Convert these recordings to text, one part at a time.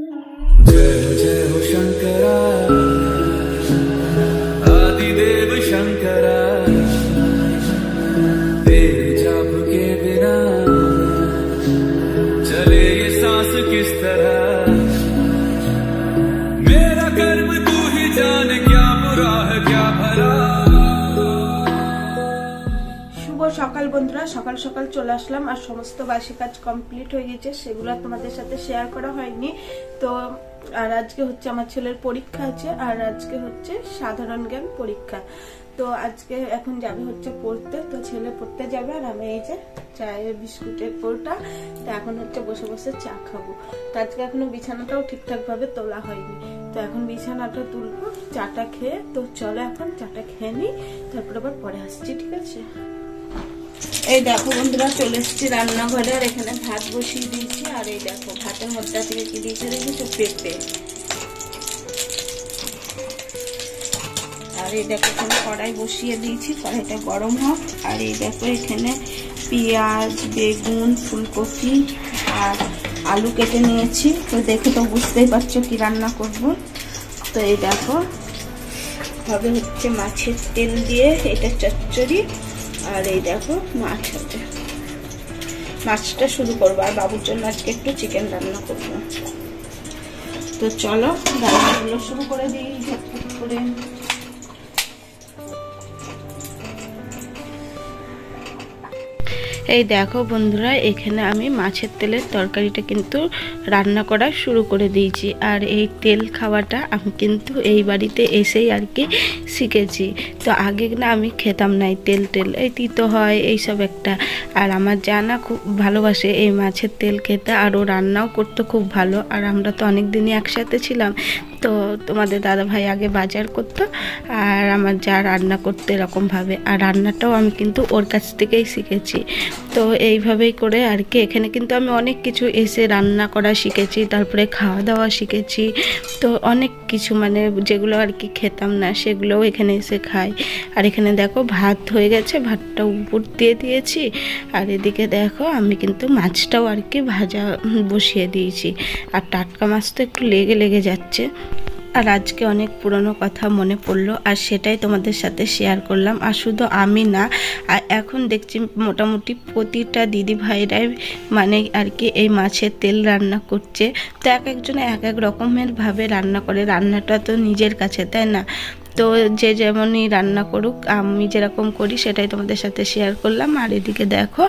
जय जय हो शंकरा आदिदेव शंकरा तेरे जाप के बिना चले ये सांस किस तरह मेरा कर्म तू ही जाने क्या बुरा है क्या भला। সকাল বন্ধুরা, সকাল সকাল চলে আসলাম আর সমস্ত বাসি কাজ কমপ্লিট হয়ে গেছে, সেগুলো তোমাদের সাথে শেয়ার করা হয়নি। তো আর আজকে হচ্ছে আমার ছেলের পরীক্ষা আছে, আর আজকে হচ্ছে সাধারণ জ্ঞান পরীক্ষা। তো আজকে এখন যাবে হচ্ছে পড়তে, তো ছেলে পড়তে যাবে আর আমি এই যে চায়ের বিস্কুটের পোটা, তো এখন হচ্ছে বসে বসে চা খাবো। তো আজকে এখনো বিছানাটাও ঠিকঠাক ভাবে তোলা হয়নি, তো এখন বিছানাটা তুলবো চাটা খেয়ে। তো চলো এখন চাটা খেয়ে নিই, তারপর আবার পরে আসছি, ঠিক আছে? এই দেখো বন্ধুরা, চলে এসেছি রান্নাঘরে, আর এখানে ভাত বসিয়ে দিয়েছি। আর এই দেখো ভাতের মধ্যে থেকে কি দিয়েছে দেখেছো, পেঁপে। আর এই দেখো এখানে কড়াই বসিয়ে দিয়েছি, কড়াইটা গরম হোক। আর এই দেখো এখানে পেঁয়াজ, বেগুন, ফুলকপি আর আলু কেটে নিয়েছি। তো দেখে তো বুঝতেই পারছো কি রান্না করব। তো এই দেখো হবে হচ্ছে মাছের তেল দিয়ে এটা চচ্চড়ি। আর এই দেখো মাছ আছে, মাছটা শুরু করবো। আর বাবুর জন্য আজকে একটু চিকেন রান্না করবো। তো চলো রান্নাগুলো শুরু করে দিই ঝটপট করে। এই দেখো বন্ধুরা, এখানে আমি মাছের তেলের তরকারিটা কিন্তু রান্না করা শুরু করে দিয়েছি। আর এই তেল খাওয়াটা আমি কিন্তু এই বাড়িতে এসেই আর কি শিখেছি। তো আগে না আমি খেতাম না এই তেল এই তিতো হয় এইসব একটা। আর আমার জানা খুব ভালোবাসে এই মাছের তেল খেতে, আর ও রান্নাও করতে খুব ভালো। আর আমরা তো অনেক দিনই একসাথে ছিলাম। তো তোমাদের দাদা ভাই আগে বাজার করতো, আর আমার যা রান্না করতে এরকমভাবে, আর রান্নাটাও আমি কিন্তু ওর কাছ থেকেই শিখেছি। তো এইভাবেই করে আর কি এখানে কিন্তু আমি অনেক কিছু এসে রান্না করা শিখেছি, তারপরে খাওয়া দাওয়া শিখেছি। তো অনেক কিছু মানে যেগুলো আর কি খেতাম না সেগুলোও এখানে এসে খাই। আর এখানে দেখো ভাত হয়ে গেছে, ভাতটা উপর দিয়ে দিয়েছি। আর এদিকে দেখো আমি কিন্তু মাছটাও আর কি ভাজা বসিয়ে দিয়েছি। আর টাটকা মাছ তো একটু লেগে যাচ্ছে। আর আজকে অনেক পুরনো কথা মনে পড়লো, আর সেটাই তোমাদের সাথে শেয়ার করলাম। আর শুধু আমি না, আর এখন দেখছি মোটামুটি প্রতিটা দিদি ভাইরাই মানে আর কি এই মাছের তেল রান্না করছে। তো এক একজনে এক এক রকমের ভাবে রান্না করে, রান্নাটা তো নিজের কাছে, তাই না? তো যে যেমনই রান্না করুক, আমি যেরকম করি সেটাই তোমাদের সাথে শেয়ার করলাম। আর এদিকে দেখো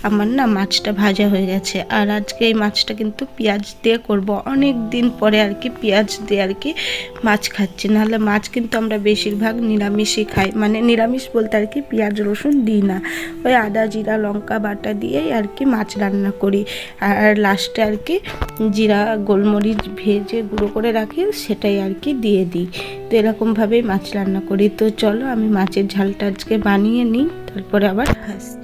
আমার না মাছটা ভাজা হয়ে গেছে। আর আজকে এই মাছটা কিন্তু পেঁয়াজ দিয়ে করব। অনেক দিন পরে আর কি পেঁয়াজ দিয়ে আর কি মাছ খাচ্ছি, নাহলে মাছ কিন্তু আমরা বেশিরভাগ নিরামিষই খাই। মানে নিরামিষ বলতে আর কি পেঁয়াজ রসুন দিই না, ওই আদা জিরা লঙ্কা বাটা দিয়েই আর কি মাছ রান্না করি। আর লাস্টে আর কি জিরা গোলমরিচ ভেজে গুঁড়ো করে রাখি, সেটাই আর কি দিয়ে দিই। তো এরকমভাবেই মাছ রান্না করি। তো চলো আমি মাছের ঝালটা আজকে বানিয়ে নিই, তারপরে আবার আসি।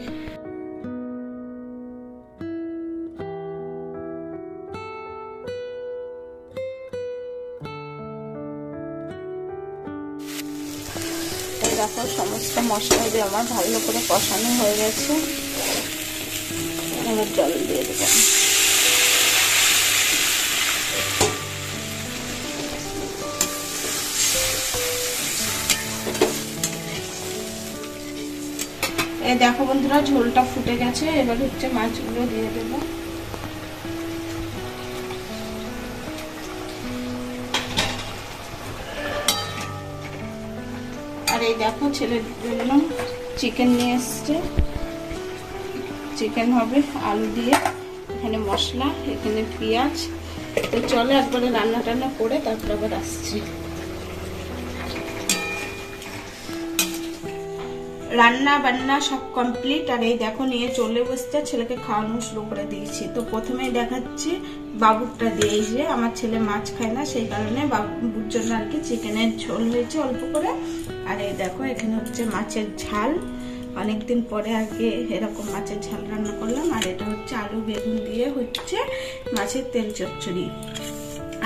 দেখো সমস্ত মশলা দিয়ে আমার ভালো করে কষানো হয়ে গেছে, এবার জল দিয়ে দেবো। এই দেখো বন্ধুরা, ঝোলটা ফুটে গেছে, এবার হচ্ছে মাছগুলো দিয়ে দেবো। আর এই দেখো ছেলের জন্য চিকেন নিয়ে এসছে, চিকেন হবে আলু দিয়ে, এখানে মশলা, এখানে পেঁয়াজ। তো চলো একবারে রান্না টান্না করে তারপর আবার আসছি। রান্না বান্না সব কমপ্লিট। আর এই দেখো নিয়ে চলে বসছে, ছেলেকে খাওয়ানো শুরু করে দিয়েছি। তো প্রথমেই দেখাচ্ছি বাবুরটা দিয়ে। এই যে আমার ছেলে মাছ খায় না, সেই কারণে বাবুর জন্য আর কি চিকেনের ঝোল হয়েছে অল্প করে। আর এই দেখো এখানে হচ্ছে মাছের ঝাল, অনেকদিন পরে আগে এরকম মাছের ঝাল রান্না করলাম। আর এটা হচ্ছে আলু বেগুন দিয়ে হচ্ছে মাছের তেল চচ্চড়ি।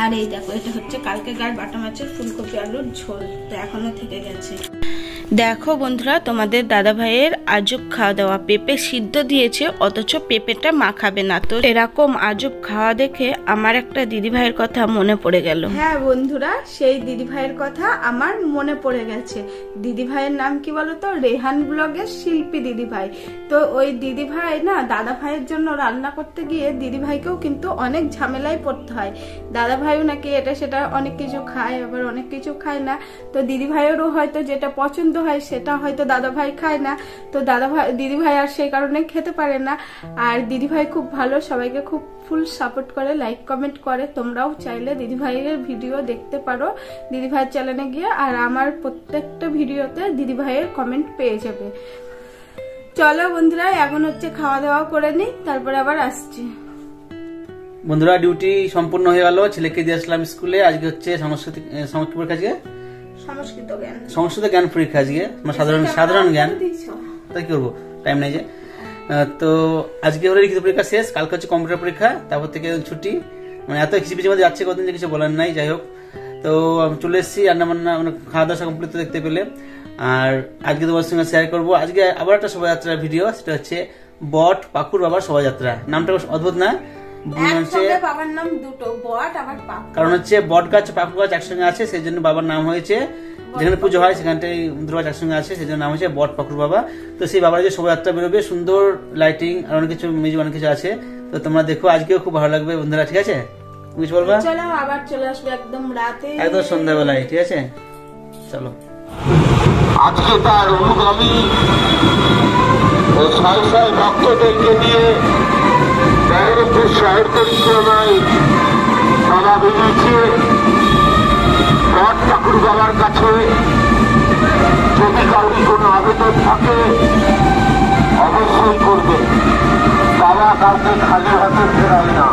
আর এই দেখো এটা হচ্ছে কালকে গায়ে বাটা মাছের ফুলকপি আলুর ঝোল, তো এখনো থেকে গেছে। দেখো বন্ধুরা, তোমাদের দাদা ভাইয়ের আজব খাওয়া দাওয়া, পেঁপে সিদ্ধ দিয়েছে অথচ পেঁপেটা মাখাবে না। তো এরকম আজব খাওয়া দেখে আমার একটা দিদি ভাইয়ের কথা মনে পড়ে গেল। হ্যাঁ বন্ধুরা, সেই দিদি ভাইয়ের কথা আমার মনে পড়ে গেছে। দিদি ভাইয়ের নাম কি বলতো? রেহান ব্লগের শিল্পী দিদি ভাই। তো ওই দিদি ভাই না দাদা ভাইয়ের জন্য রান্না করতে গিয়ে দিদি ভাইকেও কিন্তু অনেক ঝামেলায় পড়তে হয়। দাদা ভাইও নাকি এটা সেটা অনেক কিছু খায়, আবার অনেক কিছু খায় না। তো দিদি ভাইয়েরও হয়তো যেটা পছন্দ হয় সেটা হয়তো দাদা ভাই খায় না। তো দিদি ভাই আর সেই কারণে খেতে পারে না। আর দিদি ভাই খুব ভালো, সবাইকে খুব ফুল সাপোর্ট করে, লাইক কমেন্ট করে। তোমরাও চাইলে দিদি ভাইয়ের ভিডিও দেখতে পারো দিদি ভাইয়ের চ্যানেলে গিয়ে, আর আমার প্রত্যেকটা ভিডিওতে দিদি ভাইয়ের কমেন্ট পেয়ে যাবে। চলো বন্ধুরা, এখন হচ্ছে খাওয়া দাওয়া করে নিই, তারপরে আবার আসছি। বন্ধুরা, ডিউটি সম্পূর্ণ হয়ে গেল, ছেলেকে দিয়ে আসলাম স্কুলে। আজকে হচ্ছে সংস্কৃত পরীক্ষা, আজকে সংস্কৃত জ্ঞান পরীক্ষা, আজকে সাধারণ জ্ঞান। তাই কি করবো, টাইম নেই যে। তো আজকে হলো লিখিত পরীক্ষা শেষ, কালকে হচ্ছে কম্পিউটার পরীক্ষা, তারপর থেকে ছুটি। মানে এত খিচিপিচির মধ্যে যাচ্ছে কতদিন, কিছু বলার নাই। যাই হোক, তো চলে এসেছি রান্না বান্না, মানে খাওয়া দাওয়া কমপ্লিট দেখতে পেলে। আর আজকে তোমার সঙ্গে শেয়ার করবো আজকে আবার একটা শোভাযাত্রার ভিডিও। সেটা হচ্ছে বট পাকুর বাবার শোভাযাত্রা। নামটা অদ্ভুত না? কারণ হচ্ছে বট গাছ পাকুর গাছ একসঙ্গে আছে, সেই জন্য বাবার নাম হয়েছে। যেখানে পুজো হয় সেখানটাই দুর্গা একসঙ্গে আছে, সেই জন্য নাম হয়েছে বট পাকুর বাবা। তো সেই বাবার যে শোভাযাত্রা বেরোবে, সুন্দর লাইটিং আর অনেক কিছু মিউজিক অনেক কিছু আছে। তো তোমরা দেখো, আজকেও খুব ভালো লাগবে বন্ধুরা। ঠিক আছে, কিছু বলবা? চলো, আবার চলে আসবে একদম রাতে, একদম সন্ধ্যাবেলায়। ঠিক আছে, চলো। আজকে তার অনুগামী ও সাই সাই ভক্তদেরকে নিয়ে ব্যারাকপুর শহর পরিক্রমায় সভা বেরিয়েছে। বট ঠাকুর বাবার কাছে যদি কাউরি কোনো আবেদন থাকে অবশ্যই করবে। বাবা কাউকে খালি হাতে ফেরায় না।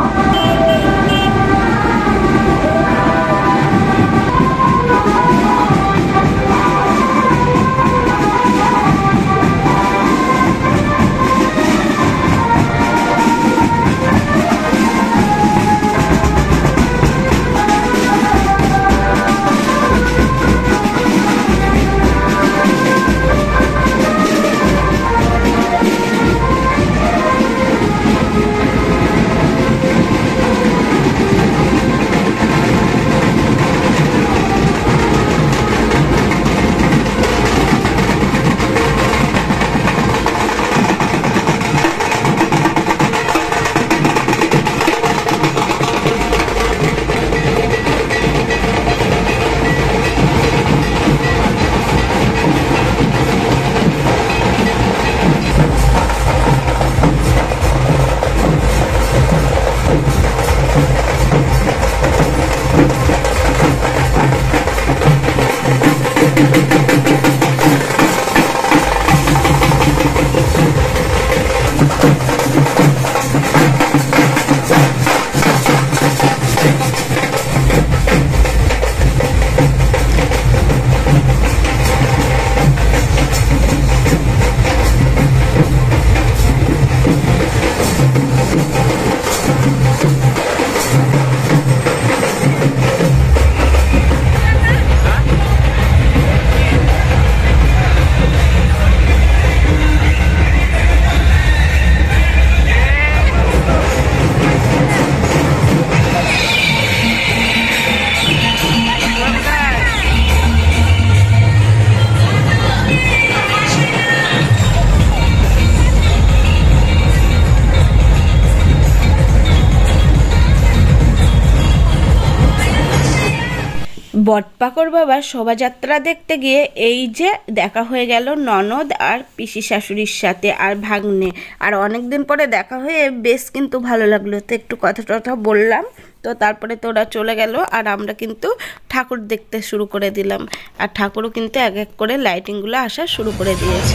বটপাকর বাবার শোভাযাত্রা দেখতে গিয়ে এই যে দেখা হয়ে গেল ননদ আর পিসি শাশুড়ির সাথে আর ভাগ্নে। আর অনেক দিন পরে দেখা হয়ে বেশ কিন্তু ভালো লাগলো। তো একটু কথা বললাম, তো তারপরে তো ওরা চলে গেল আর আমরা কিন্তু ঠাকুর দেখতে শুরু করে দিলাম। আর ঠাকুরও কিন্তু এক এক করে লাইটিংগুলো আসা শুরু করে দিয়েছে।